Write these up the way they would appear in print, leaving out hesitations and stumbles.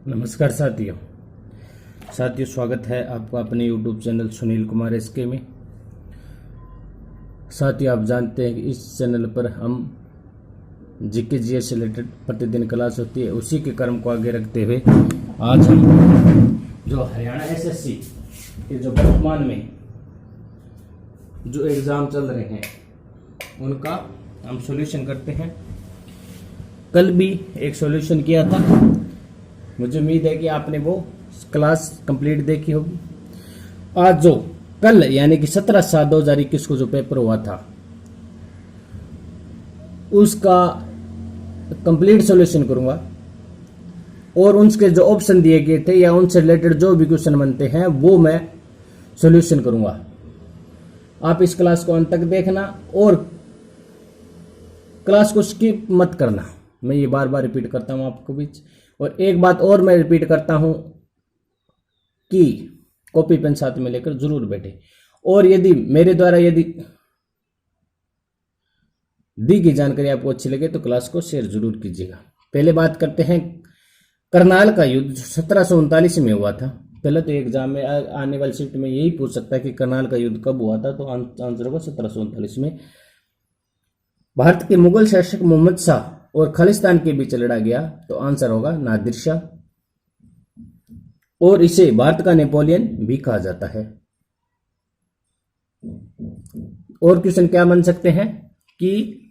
नमस्कार साथियों। स्वागत है आपका अपने YouTube channel Sunil Kumar S K में। साथियों, आप जानते हैं कि इस चैनल पर हम जीके जीएस से रिलेटेड प्रतिदिन क्लास होती है, उसी के क्रम को आगे रखते हुए आज हम जो हरियाणा एसएससी के जो वर्तमान में जो एग्ज़ाम चल रहे हैं उनका हम सॉल्यूशन करते हैं। कल भी एक सॉल्यूशन किया था, मुझे उम्मीद है कि आपने वो क्लास कंप्लीट देखी होगी। आज जो कल यानी कि 17/7/2021 को जो पेपर हुआ था उसका कंप्लीट सॉल्यूशन करूंगा और उनके जो ऑप्शन दिए गए थे या उनसे रिलेटेड जो भी क्वेश्चन बनते हैं वो मैं सॉल्यूशन करूंगा। आप इस क्लास को अंत तक देखना और क्लास को स्किप मत करना। मैं ये बार बार रिपीट करता हूं आपको बीच। और एक बात और मैं रिपीट करता हूं कि कॉपी पेन साथ में लेकर जरूर बैठे और यदि मेरे द्वारा दी गई जानकारी आपको अच्छी लगे तो क्लास को शेयर जरूर कीजिएगा। पहले बात करते हैं करनाल का युद्ध 1739 में हुआ था। पहले तो एग्जाम में आने वाली शिफ्ट में यही पूछ सकता है कि करनाल का युद्ध कब हुआ था, तो आंसर होगा 1739 में। भारत के मुगल शासक मोहम्मद शाह और खालिस्तान के बीच लड़ा गया, तो आंसर होगा नादिर शाह। और इसे भारत का नेपोलियन भी कहा जाता है। और क्वेश्चन क्या बन सकते हैं कि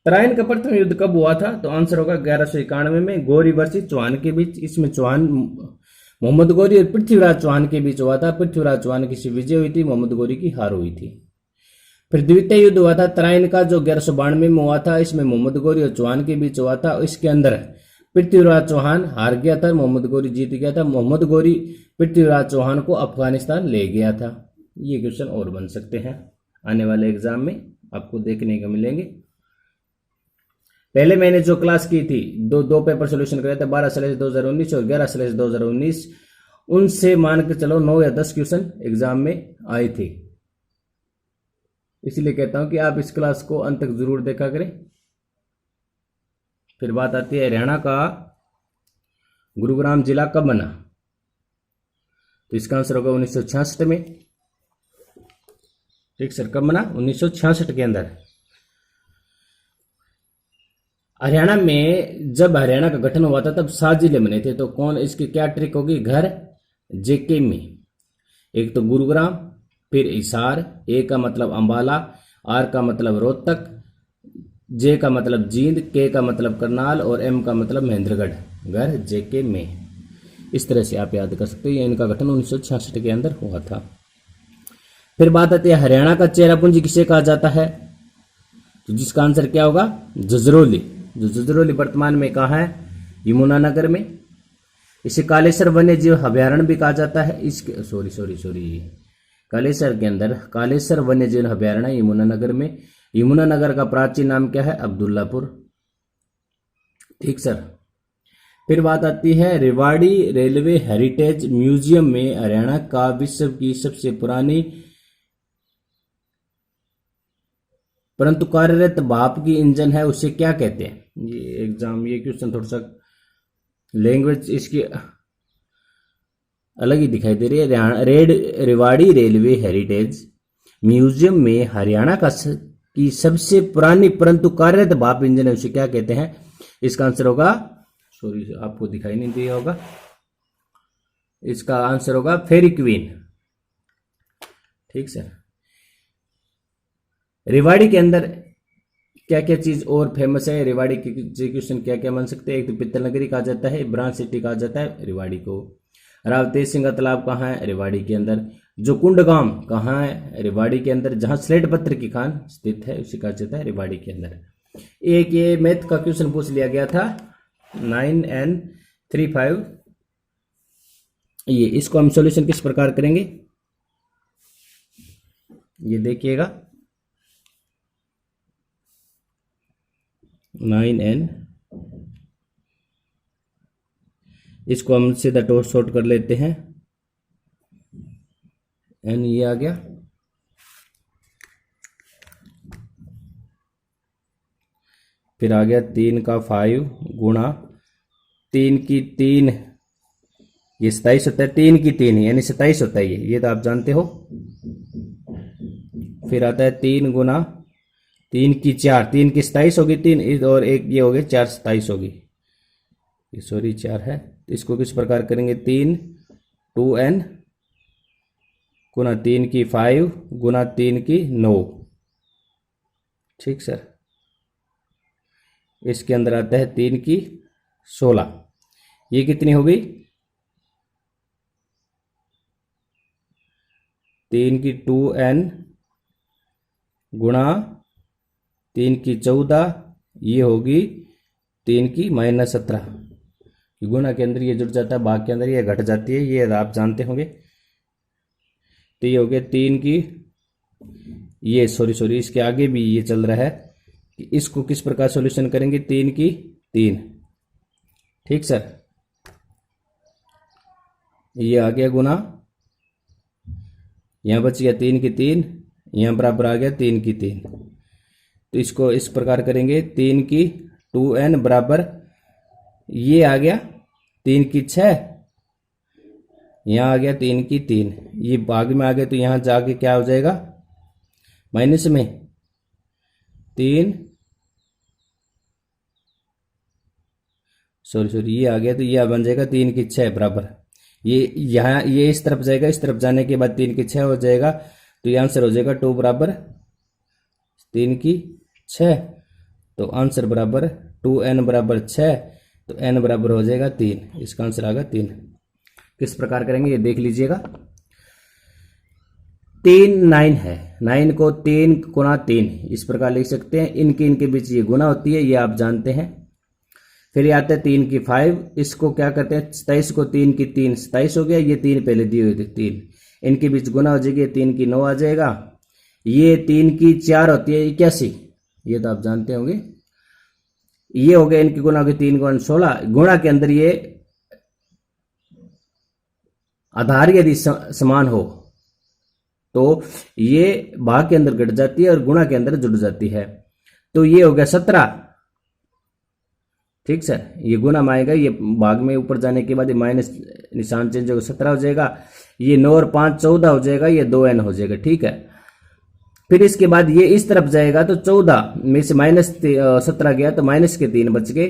तराइन का प्रथम युद्ध कब हुआ था, तो आंसर होगा 1191 में गौरी वर्सेस चौहान के बीच। इसमें चौहान मोहम्मद गौरी और पृथ्वीराज चौहान के बीच हुआ था। पृथ्वीराज चौहान की विजय हुई थी, मोहम्मद गौरी की हार हुई थी। फिर द्वितीय युद्ध हुआ था तराइन का, जो 1192 में हुआ था। इसमें मोहम्मद गौरी और चौहान के बीच हुआ था। इसके अंदर पृथ्वीराज चौहान हार गया था, मोहम्मद गौरी जीत गया था। मोहम्मद गौरी पृथ्वीराज चौहान को अफगानिस्तान ले गया था। ये क्वेश्चन और बन सकते हैं, आने वाले एग्जाम में आपको देखने को मिलेंगे। पहले मैंने जो क्लास की थी, दो पेपर सोल्यूशन करे थे, 12/2019 और 11/2019। उनसे मान के चलो 9 या 10 क्वेश्चन एग्जाम में आए थे। इसलिए कहता हूं कि आप इस क्लास को अंत तक जरूर देखा करें। फिर बात आती है हरियाणा का गुरुग्राम जिला कब बना, तो इसका आंसर होगा 1966 में। ठीक सर, कब बना? 1966 के अंदर। हरियाणा में जब हरियाणा का गठन हुआ था तब 7 जिले बने थे, तो कौन, इसकी क्या ट्रिक होगी? घर जेके में एक तो गुरुग्राम, फिर हिसार, ए का मतलब अंबाला, आर का मतलब रोहतक, जे का मतलब जींद, के का मतलब करनाल और एम का मतलब महेंद्रगढ़। घर जेके में। इस तरह से आप याद कर सकते हो। इनका गठन 1966 के अंदर हुआ था। फिर बात आती है हरियाणा का चेरापूंजी किसे कहा जाता है, तो जिसका आंसर क्या होगा? झुंझुनू। जो झुंझुनू वर्तमान में कहाँ है? यमुनानगर में। इसे कालेसर वन्य जीव अभ्यारण्य भी कहा जाता है। इसके सॉरी कालेसर के अंदर कालेसर वन्य जीव अभ्यारण्य यमुनानगर में। यमुनानगर का प्राचीन नाम क्या है? अब्दुल्लापुर। ठीक सर। फिर बात आती है रेवाड़ी रेलवे हेरिटेज म्यूजियम में हरियाणा का विश्व की सबसे पुरानी परंतु कार्यरत भाप की इंजन है, उसे क्या कहते हैं? ये क्वेश्चन थोड़ा सा लैंग्वेज इसकी अलग ही दिखाई दे रही है। रेवाड़ी रेलवे हेरिटेज म्यूजियम में हरियाणा की सबसे पुरानी परंतु कार्यरत भाप इंजन है, उसे क्या कहते हैं? इसका आंसर होगा, आपको दिखाई नहीं दिया होगा, इसका आंसर होगा फेरी क्वीन। ठीक सर। रेवाड़ी के अंदर क्या क्या चीज और फेमस है? रेवाड़ी के क्वेश्चन क्या क्या बन सकते हैं? एक तो पित्तल नगरी कहा जाता है, ब्रांच सिटी कहा जाता है रेवाड़ी को। राव तेज सिंह का तालाब कहाँ है? रेवाड़ी के अंदर। जो कुंडगाम कहाँ है? रेवाड़ी के अंदर। जहां स्लेट पत्थर की खान स्थित है उसे कहा जाता है रेवाड़ी के अंदर। एक ये मैथ का क्वेश्चन पूछ लिया गया था 9N35। ये इसको हम सॉल्यूशन किस प्रकार करेंगे, ये देखिएगा। 9N, इसको हम सीधा टॉस शॉर्ट कर लेते हैं। N ये आ गया, फिर आ गया 3 का 5 गुणा 3 की 3, ये 27 होता है, 3 की 3 यानी 27 होता है ये तो आप जानते हो। फिर आता है 3 गुना 3 की 4, 3 की 27 होगी 3, और एक ये हो गए 4 27 होगी, सॉरी 4 है। इसको किस प्रकार करेंगे, 3 2n गुना 3 की 5 गुना 3 की 9, ठीक सर। इसके अंदर आता है 3 की 16, ये कितनी हो गई, 3 की 2n गुणा 3 की 14, ये होगी 3 की -17। गुणा के अंदर ये जुड़ जाता है, भाग के अंदर ये घट जाती है, ये आप जानते होंगे। तो ये हो गया 3 की, ये सॉरी इसके आगे भी ये चल रहा है कि इसको किस प्रकार सॉल्यूशन करेंगे, 3 की 3, ठीक सर। ये आ गया गुना, यहां बच गया 3 की 3, यहां बराबर आ गया 3 की 3। तो इसको इस प्रकार करेंगे, 3 की 2n बराबर, ये आ गया 3 की 6, यहां आ गया 3 की 3, ये भाग में आ गया तो यहां जाके क्या हो जाएगा, माइनस में 3, सॉरी ये आ गया तो ये बन जाएगा 3 की 6 बराबर, ये यहाँ ये इस तरफ जाएगा, इस तरफ जाने के बाद 3 की 6 हो जाएगा, तो ये आंसर हो जाएगा 2 बराबर 3 की 6। तो आंसर बराबर 2n बराबर 6, तो n बराबर हो जाएगा 3, इसका आंसर आएगा 3। किस प्रकार करेंगे ये देख लीजिएगा, 3 9 है, 9 को 3 गुना 3 इस प्रकार लिख सकते हैं, इनके बीच ये गुना होती है, ये आप जानते हैं। फिर ये आता है 3 की 5, इसको क्या करते हैं, 27 को 3 की 3 27 हो गया, ये 3 पहले दिए हुए थे 3, इनके बीच गुना हो जाएगी, 3 की 9 आ जाएगा। ये 3 की 4 होती है 81, ये तो आप जानते होंगे। ये हो गया इनकी गुना होगी 3 गुना 16, गुणा के अंदर ये आधार यदि समान हो तो ये भाग के अंदर घट जाती है और गुणा के अंदर जुड़ जाती है। तो ये हो गया 17, ठीक सर। ये गुना में आएगा, ये भाग में ऊपर जाने के बाद ये माइनस निशान चेंज होगा, 17 हो जाएगा। ये 9 और 5 14 हो जाएगा, ये 2n हो जाएगा, ठीक है। फिर इसके बाद ये इस तरफ जाएगा तो 14 में से -17 गया तो माइनस के 3 बच गए,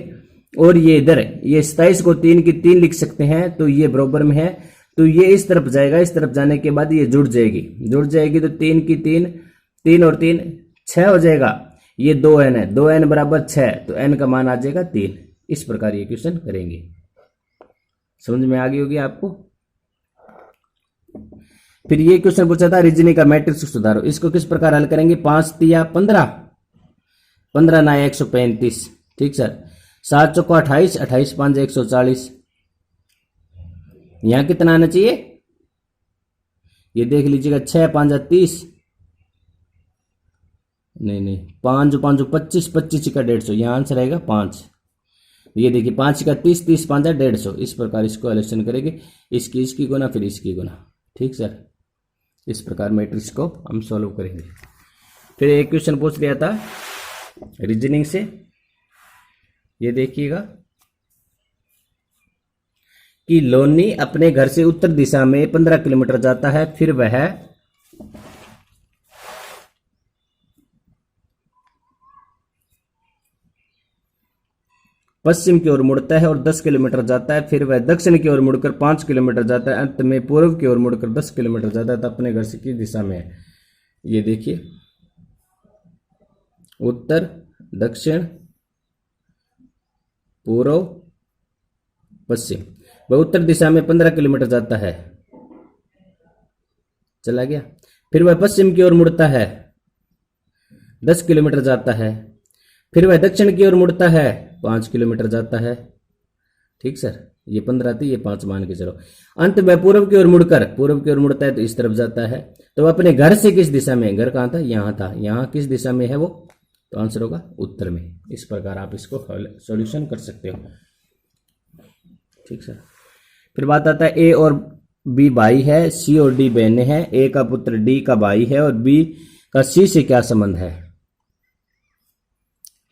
और ये इधर ये 27 को 3 की 3 लिख सकते हैं, तो ये बराबर में है, तो ये इस तरफ जाएगा, इस तरफ जाने के बाद ये जुड़ जाएगी तो 3 की 3, 3 और 3 6 हो जाएगा। ये 2n है, 2n बराबर 6, तो n का मान आ जाएगा 3। इस प्रकार ये क्वेश्चन करेंगे, समझ में आ गई होगी आपको। फिर ये क्वेश्चन पूछा था रीजनिंग का मैट्रिक्स सुधारो, इसको किस प्रकार हल करेंगे, 5 तिया 15, 15 ना 135, ठीक सर। 7 चौका 28, 28 5 140, यहां कितना आना चाहिए, ये देख लीजिएगा, 6 5 30, नहीं 5 5 25, 25 का 150, यहां आंसर आएगा 5। ये देखिए 5 का 30, 30 5 150, इस प्रकार इसको एलिमिनेशन करेंगे, इसकी गुना फिर इसकी गुना, ठीक सर। इस प्रकार मैट्रिक्स को हम सॉल्व करेंगे। फिर एक क्वेश्चन पूछ लिया था रीजनिंग से, ये देखिएगा कि लोनी अपने घर से उत्तर दिशा में 15 किलोमीटर जाता है, फिर वह पश्चिम की ओर मुड़ता है और 10 किलोमीटर जाता है, फिर वह दक्षिण की ओर मुड़कर 5 किलोमीटर जाता है, अंत में पूर्व की ओर मुड़कर 10 किलोमीटर जाता है, तो अपने घर से किस दिशा में है। ये देखिए उत्तर, दक्षिण, पूर्व, पश्चिम। वह उत्तर दिशा में 15 किलोमीटर जाता है, चला गया। फिर वह पश्चिम की ओर मुड़ता है, 10 किलोमीटर जाता है, फिर वह दक्षिण की ओर मुड़ता है, 5 किलोमीटर जाता है, ठीक सर। ये 15 थी, ये 5 मान के चलो। अंत में पूर्व की ओर मुड़ता है तो इस तरफ जाता है। तो अपने घर से किस दिशा में, घर कहाँ था, यहाँ था, यहाँ किस दिशा में है वो, तो आंसर होगा उत्तर में। इस प्रकार आप इसको सॉल्यूशन कर सकते हो, ठीक सर। फिर बात आता है ए और बी भाई है, सी और डी बहनें हैं, ए का पुत्र डी का भाई है और बी का सी से क्या संबंध है,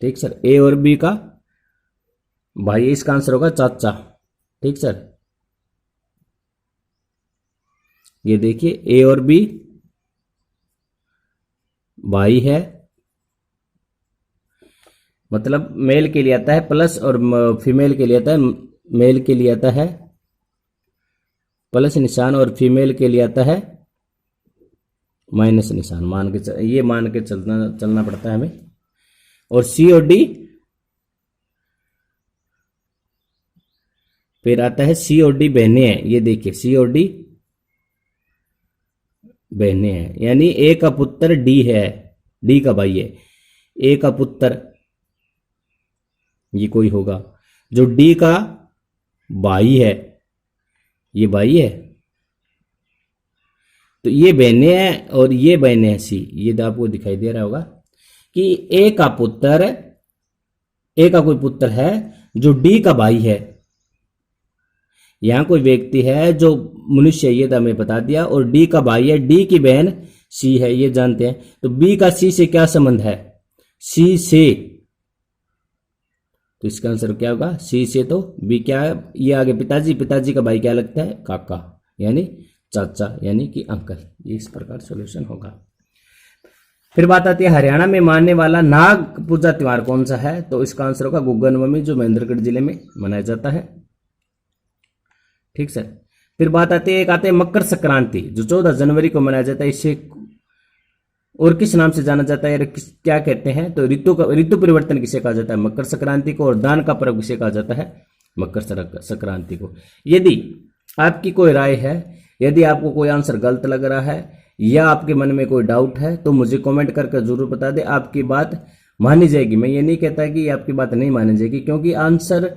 ठीक सर, ए और बी का भाई, इसका आंसर होगा चाचा। ठीक सर, ये देखिए ए और बी भाई है, मतलब मेल के लिए आता है प्लस और फीमेल के लिए आता है, मेल के लिए आता है प्लस निशान और फीमेल के लिए आता है माइनस निशान। ये मान के चलना पड़ता है हमें। और सी और डी, फिर आता है सी और डी बहने हैं। ये देखिए सी और डी बहने हैं, यानी ए का पुत्र डी है, डी का भाई है। ए का पुत्र ये कोई होगा, जो डी का भाई है, ये भाई है, तो ये बहने हैं और ये बहने हैं सी। ये तो आपको दिखाई दे रहा होगा कि ए का पुत्र, ए का कोई पुत्र है जो डी का भाई है। यहां कोई व्यक्ति है जो मनुष्य, ये तो हमें बता दिया, और डी का भाई है, डी की बहन सी है, ये जानते हैं। तो बी का सी से क्या संबंध है? सी से, तो इसका आंसर क्या होगा? सी से। तो बी क्या है? ये आगे पिताजी, पिताजी का भाई क्या लगता है? काका, यानी चाचा, यानी कि अंकल। ये इस प्रकार सॉल्यूशन होगा। फिर बात आती है हरियाणा में मानने वाला नाग पूजा त्योहार कौन सा है? तो इसका आंसर होगा गुग्गा नवमी, जो महेंद्रगढ़ जिले में मनाया जाता है। ठीक सर। फिर बात आती है, एक आते हैं मकर संक्रांति, जो 14 जनवरी को मनाया जाता है। इसे और किस नाम से जाना जाता है, क्या कहते हैं? तो ऋतु परिवर्तन किसे कहा जाता है? मकर संक्रांति को। और दान का पर्व किसे कहा जाता है? मकर संक्रांति को। यदि आपकी कोई राय है, यदि आपको कोई आंसर गलत लग रहा है या आपके मन में कोई डाउट है, तो मुझे कमेंट करके जरूर बता दें। आपकी बात मानी जाएगी। मैं ये नहीं कहता कि आपकी बात नहीं मानी जाएगी, क्योंकि आंसर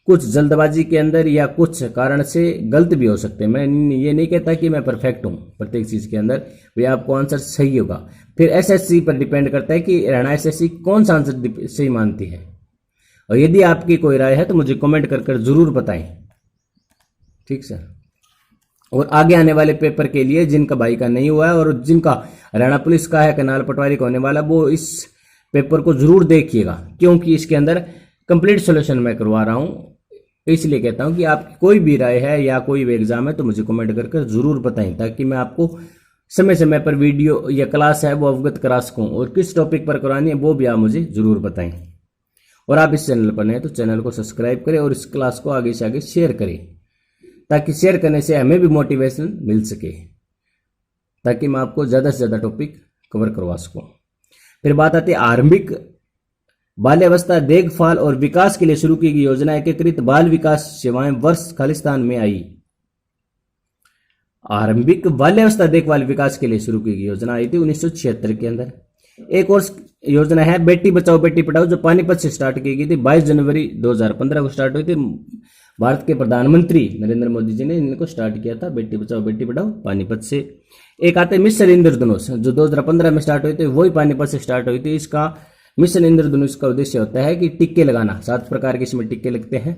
कुछ जल्दबाजी के अंदर या कुछ कारण से गलत भी हो सकते हैं। मैं ये नहीं कहता कि मैं परफेक्ट हूं प्रत्येक चीज के अंदर, वे आपको आंसर सही होगा। फिर एसएससी पर डिपेंड करता है कि हरियाणा एसएससी कौन सा आंसर सही मानती है। और यदि आपकी कोई राय है तो मुझे कमेंट कर जरूर बताएं। ठीक सर। और आगे आने वाले पेपर के लिए जिनका भाई का नहीं हुआ है और जिनका हरियाणा पुलिस का है, कनाल पटवारी का होने वाला, वो इस पेपर को जरूर देखिएगा, क्योंकि इसके अंदर कंप्लीट सॉल्यूशन मैं करवा रहा हूं। इसलिए कहता हूं कि आपकी कोई भी राय है या कोई भी एग्जाम है तो मुझे कमेंट करके जरूर बताएं, ताकि मैं आपको समय समय पर वीडियो या क्लास है वो अवगत करा सकूं। और किस टॉपिक पर करानी है वो भी आप मुझे जरूर बताएं। और आप इस चैनल पर नए तो चैनल को सब्सक्राइब करें और इस क्लास को आगे से आगे शेयर करें, ताकि शेयर करने से हमें भी मोटिवेशन मिल सके, ताकि मैं आपको ज़्यादा से ज़्यादा टॉपिक कवर करवा सकूं। फिर बात आती है आरंभिक बाल्यावस्था देखभाल और विकास के लिए शुरू की गई योजना एकीकृत बाल विकास सेवाएं वर्ष खालिस्तान में आई। आरंभिक बाल्यावस्था देखभाल विकास के लिए शुरू की गई योजना आई थी 1976 के अंदर। एक और योजना है बेटी बचाओ बेटी पढ़ाओ, जो पानीपत से स्टार्ट की गई थी। 22 जनवरी 2015 को स्टार्ट हुई थी। भारत के प्रधानमंत्री नरेंद्र मोदी जी ने इनको स्टार्ट किया था, बेटी बचाओ बेटी पढ़ाओ, पानीपत से। एक आते मिशन इंद्रधनुष, जो 2015 में स्टार्ट हुई थी, वही पानीपत से स्टार्ट हुई थी। इसका मिशन इंद्रधनुष का उद्देश्य होता है कि टिक्के लगाना। 7 प्रकार के इसमें टिक्के लगते हैं।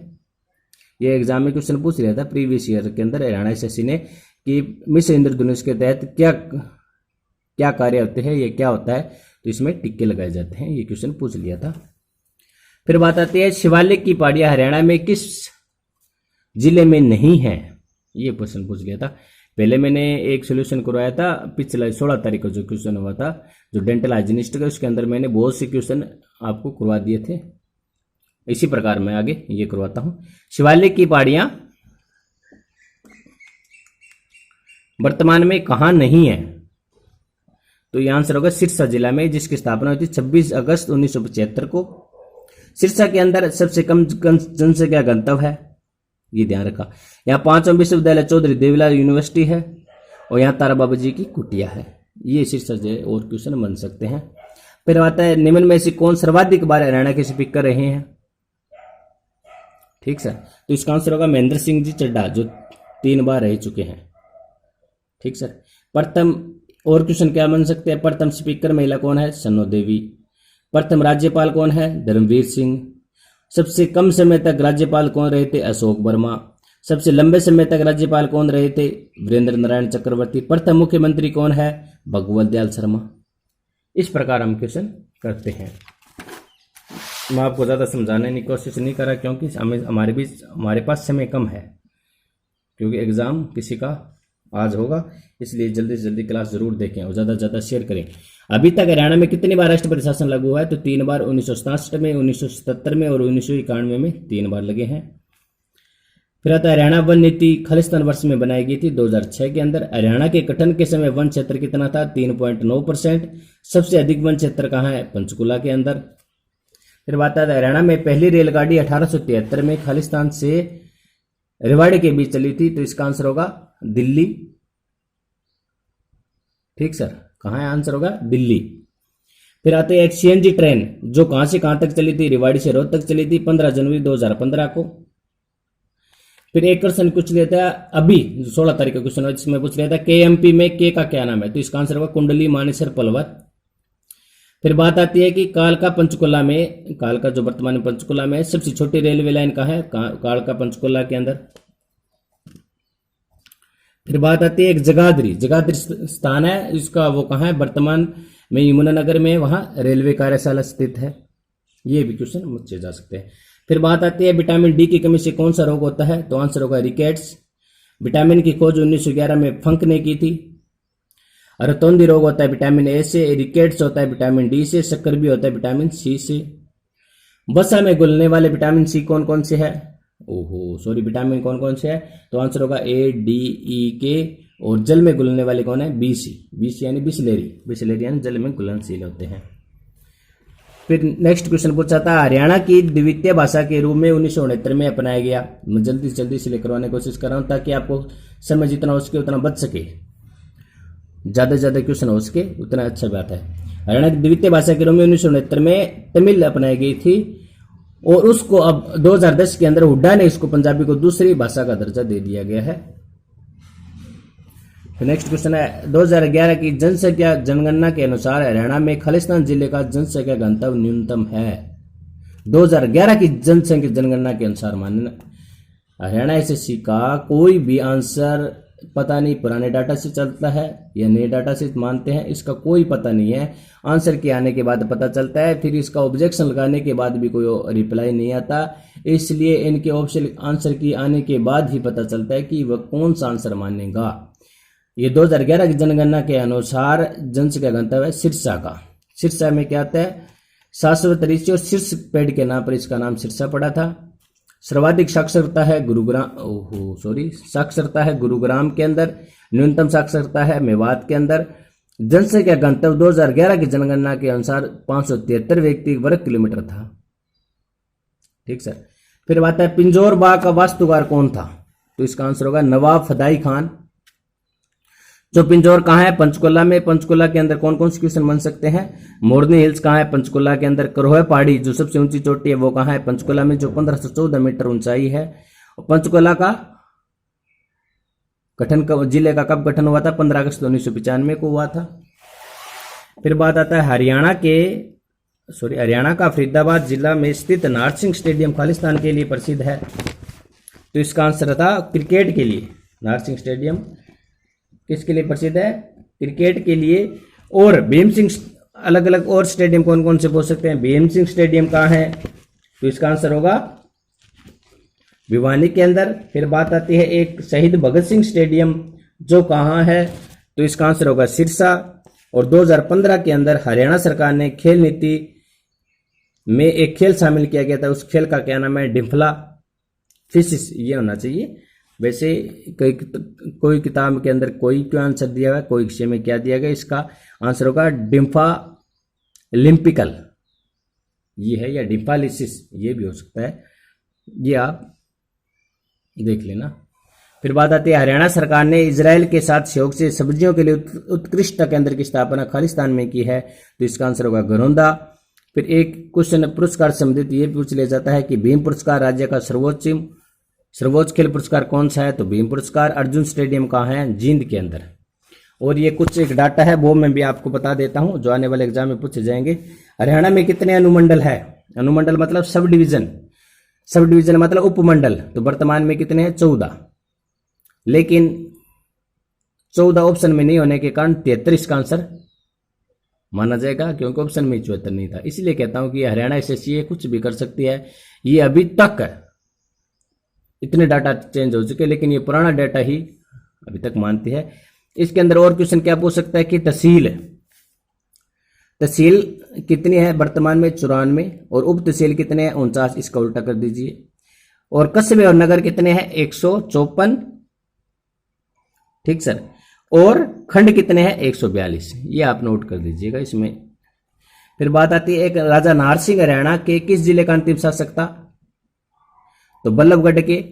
ये एग्जाम में क्वेश्चन पूछ लिया था प्रीवियस ईयर के अंदर हरियाणा एसएससी ने, कि मिशन इंद्रधनुष के तहत क्या क्या कार्य होते हैं, ये क्या होता है, तो इसमें टिक्के लगाए जाते हैं। ये क्वेश्चन पूछ लिया था। फिर बात आती है शिवालिक की पहाड़ियां हरियाणा में किस जिले में नहीं है? ये क्वेश्चन पूछ लिया था। पहले मैंने एक सोल्यूशन करवाया था पिछले 16 तारीख को, जो क्वेश्चन हुआ था जो डेंटल हाइजीनिस्ट का, उसके अंदर मैंने बहुत से क्वेश्चन आपको करवा दिए थे। इसी प्रकार मैं आगे ये करवाता हूं। शिवालिक की पहाड़ियां वर्तमान में कहां नहीं है? तो यह आंसर होगा सिरसा जिला में, जिसकी स्थापना हुई थी 26 अगस्त 1975 को। सिरसा के अंदर सबसे कम जनसंख्या गंतव्य है, ये ध्यान रखा। यहाँ 5वां विश्वविद्यालय चौधरी देवीलाल यूनिवर्सिटी है, और यहाँ तारा बाबा जी की कुटिया है। ये शीर्षक से और क्वेश्चन बन सकते हैं। फिर आता है निम्न में से कौन सर्वाधिक बार हरियाणा के स्पीक कर रहे हैं? ठीक सर। तो इसका आंसर होगा महेंद्र सिंह जी चड्ढा, जो 3 बार रह चुके हैं। ठीक सर। प्रथम और क्वेश्चन क्या बन सकते हैं? प्रथम स्पीकर महिला कौन है? सन्नो देवी। प्रथम राज्यपाल कौन है? धर्मवीर सिंह। सबसे कम समय तक राज्यपाल कौन रहे थे? अशोक वर्मा। सबसे लंबे समय तक राज्यपाल कौन रहे थे? वीरेंद्र नारायण चक्रवर्ती। प्रथम मुख्यमंत्री कौन है? भगवत दयाल शर्मा। इस प्रकार हम क्वेश्चन करते हैं। मैं आपको ज़्यादा समझाने की कोशिश नहीं कर रहा, क्योंकि हमारे पास समय कम है, क्योंकि एग्ज़ाम किसी का आज होगा, इसलिए जल्दी से जल्दी क्लास जरूर देखें और ज़्यादा से ज़्यादा शेयर करें। अभी तक हरियाणा में कितनी बार राष्ट्रपति शासन लागू हुआ है? तो 3 बार, 1967 में, 1977 में और 1991 में 3 बार लगे हैं। फिर आता है हरियाणा वन नीति खालिस्तान वर्ष में बनाई गई थी 2006 के अंदर। हरियाणा के गठन के समय वन क्षेत्र कितना था? 3.9%। सबसे अधिक वन क्षेत्र कहाँ है? पंचकुला के अंदर। फिर बात आता है हरियाणा में पहली रेलगाड़ी 1873 में खालिस्तान से रेवाड़ी के बीच चली थी, तो इसका आंसर होगा दिल्ली। ठीक सर, कहाँ है आंसर होगा? दिल्ली। फिर आते हैं एक सीएनजी ट्रेन जो कहां से कहां तक चली थी? रेवाड़ी से रोहतक चली थी 15 जनवरी 2015 को। फिर एक क्वेश्चन पूछ लिया था अभी 16 तारीख का क्वेश्चन, जिसमें पूछ लिया था केएमपी में के का क्या नाम है? तो इसका आंसर होगा कुंडली मानेसर पलवल। फिर बात आती है कि कालका जो वर्तमान में पंचकुला में सबसे छोटी रेलवे लाइन कहाँ है? कालका पंचकुला के अंदर। फिर बात आती है एक जगाधरी स्थान है, इसका वो कहाँ है? वर्तमान में यमुनानगर में, वहां रेलवे कार्यशाला स्थित है। ये भी क्वेश्चन मुझसे जा सकते हैं। फिर बात आती है विटामिन डी की कमी से कौन सा रोग होता है? तो आंसर होगा रिकेट्स। विटामिन की खोज 1911 में फंक ने की थी। रतौंधी रोग होता है विटामिन ए से, रिकेट्स होता है विटामिन डी से, शक्कर भी होता है विटामिन सी से। वसा में घुलने वाले विटामिन सी कौन कौन से है? विटामिन कौन कौन से है? तो आंसर होगा ए, डी, ई, के। और जल में घुलने वाले कौन है? बीसी यानी बिस्लेरी यानी जल में घुलनशील होते हैं। फिर नेक्स्ट क्वेश्चन पूछा था हरियाणा की द्वितीय भाषा के रूप में 1969 में अपनाया गया। मैं जल्दी से जल्दी से करवाने की कोशिश कर रहा हूं ताकि आपको समय जितना हो सके उतना बच सके, ज्यादा से ज्यादा क्वेश्चन हो सके उतना अच्छा बात है। हरियाणा की द्वितीय भाषा के रूप में 1969 में तमिल अपनाई गई थी और उसको अब 2010 के अंदर हुड्डा ने इसको पंजाबी को दूसरी भाषा का दर्जा दे दिया गया है। नेक्स्ट क्वेश्चन है 2011 की जनसंख्या जनगणना के अनुसार हरियाणा में खालिस्तान जिले का जनसंख्या घनत्व न्यूनतम है। 2011 की जनसंख्या जनगणना के अनुसार मानना हरियाणा एसएससी का कोई भी आंसर पता नहीं पुराने डाटा से चलता है या नए डाटा से मानते हैं, इसका कोई पता नहीं है। आंसर के आने के बाद पता चलता है, फिर इसका ऑब्जेक्शन लगाने के बाद भी कोई रिप्लाई नहीं आता, इसलिए इनके ऑप्शन आंसर की आने के बाद ही पता चलता है कि वह कौन सा आंसर मानेगा। ये 2011 की जनगणना के अनुसार जनसंख्या घनत्व है सिरसा का। सिरसा में क्या आता है? शाश्वत ऋषि और शीर्ष पेड़ के नाम पर इसका नाम सिरसा पड़ा था। सर्वाधिक साक्षरता है साक्षरता है गुरुग्राम के अंदर। न्यूनतम साक्षरता है मेवात के अंदर। जनसंख्या घनत्व 2011 की जनगणना के अनुसार 573 व्यक्ति वर्ग किलोमीटर था। ठीक सर। फिर बात है पिंजौर बाग का वास्तुकार कौन था? तो इसका आंसर होगा नवाब फदाई खान। जो पिंजौर कहाँ है? पंचकुला में। पंचकुला के अंदर कौन कौन से क्वेश्चन बन सकते हैं? मोरनी हिल्स कहाँ है? पंचकुला के अंदर। करोह पहाड़ी जो सबसे ऊंची चोटी है वो कहाँ है? पंचकुला में, जो 1514 मीटर ऊंचाई है। पंचकुला का गठन जिले का कब गठन हुआ था? 15 अगस्त 1995 को हुआ था। फिर बात आता है हरियाणा का फरीदाबाद जिला में स्थित नारसिंह स्टेडियम खालिस्तान के लिए प्रसिद्ध है। तो इसका आंसर था क्रिकेट के लिए। नारसिंह स्टेडियम किसके लिए प्रसिद्ध है? क्रिकेट के लिए। और भीम सिंह अलग अलग और स्टेडियम कौन कौन से बोल सकते हैं? भीम सिंह स्टेडियम कहाँ है? तो इसका आंसर होगा भिवानी के अंदर। फिर बात आती है एक शहीद भगत सिंह स्टेडियम जो कहाँ है? तो इसका आंसर होगा सिरसा। और 2015 के अंदर हरियाणा सरकार ने खेल नीति में एक खेल शामिल किया गया था, उस खेल का क्या नाम है? डिम्फला फिशिस ये होना चाहिए। वैसे कोई किताब के अंदर कोई क्यों आंसर दिया हुआ, कोई विषय में क्या दिया गया, इसका आंसर होगा डिम्फा लिम्पिकल ये है, या डिम्फालिसिस ये भी हो सकता है, ये आप देख लेना। फिर बात आती है हरियाणा सरकार ने इजराइल के साथ सहयोग से सब्जियों के लिए उत्कृष्टता केंद्र की स्थापना खालिस्तान में की है। तो इसका आंसर होगा घरौंदा। फिर एक क्वेश्चन पुरस्कार संबंधित ये पूछ लिया जाता है कि भीम पुरस्कार राज्य का सर्वोच्च खेल पुरस्कार कौन सा है? तो भीम पुरस्कार। अर्जुन स्टेडियम कहाँ है? जींद के अंदर। और ये कुछ एक डाटा है वो मैं भी आपको बता देता हूं जो आने वाले एग्जाम में पूछे जाएंगे। हरियाणा में कितने अनुमंडल है? अनुमंडल मतलब सब डिवीजन मतलब उपमंडल। तो वर्तमान में कितने हैं? 14। लेकिन 14 ऑप्शन में नहीं होने के कारण 73 इसका आंसर माना जाएगा, क्योंकि ऑप्शन में 74 नहीं था। इसलिए कहता हूं कि हरियाणा एसएससी ये कुछ भी कर सकती है। ये अभी तक इतने डाटा चेंज हो चुके, लेकिन ये पुराना डाटा ही अभी तक मानती है। इसके अंदर और क्वेश्चन क्या पूछ सकता है कि तहसील कितनी है वर्तमान में 94, और उप तहसील कितने हैं 49, इसका उल्टा कर दीजिए। और कस्बे और नगर कितने हैं 154, ठीक सर। और खंड कितने हैं 142, ये आप नोट कर दीजिएगा इसमें। फिर बात आती है एक राजा नाहर सिंह हरियाणा के किस जिले का अंतिम शासक था, तो बल्लभगढ़ के,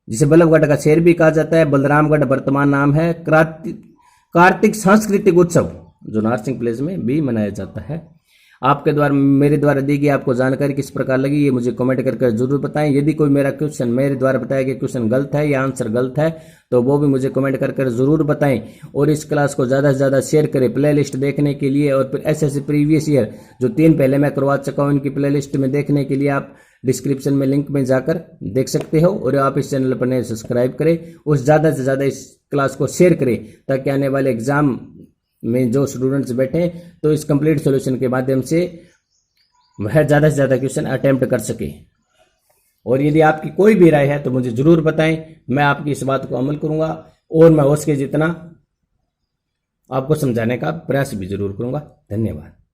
जिसे बल्लभगढ़ का शहर भी कहा जाता है। बलरामगढ़ वर्तमान नाम है। कार्तिक सांस्कृतिक उत्सव जो नाहर सिंह प्लेस में भी मनाया जाता है। आपके द्वारा मेरे द्वारा दी गई आपको जानकारी किस प्रकार लगी, ये मुझे कमेंट करके जरूर बताएं। यदि कोई मेरा क्वेश्चन, मेरे द्वारा बताया गया क्वेश्चन गलत है या आंसर गलत है, तो वो भी मुझे कमेंट करके जरूर बताएं। और इस क्लास को ज़्यादा से ज़्यादा शेयर करें प्ले लिस्ट देखने के लिए। और फिर एसएससी प्रीवियस ईयर जो 3 पहले मैं करवा चुका हूँ, इनकी प्ले लिस्ट में देखने के लिए आप डिस्क्रिप्शन में लिंक में जाकर देख सकते हो। और आप इस चैनल पर नए सब्सक्राइब करें, उस ज़्यादा से ज़्यादा इस क्लास को शेयर करें, ताकि आने वाले एग्जाम में जो स्टूडेंट्स बैठे तो इस कंप्लीट सॉल्यूशन के माध्यम से वह ज़्यादा से ज़्यादा क्वेश्चन अटेम्प्ट कर सके। और यदि आपकी कोई भी राय है तो मुझे जरूर बताएं, मैं आपकी इस बात को अमल करूंगा और मैं हो सके जितना आपको समझाने का प्रयास भी जरूर करूंगा। धन्यवाद।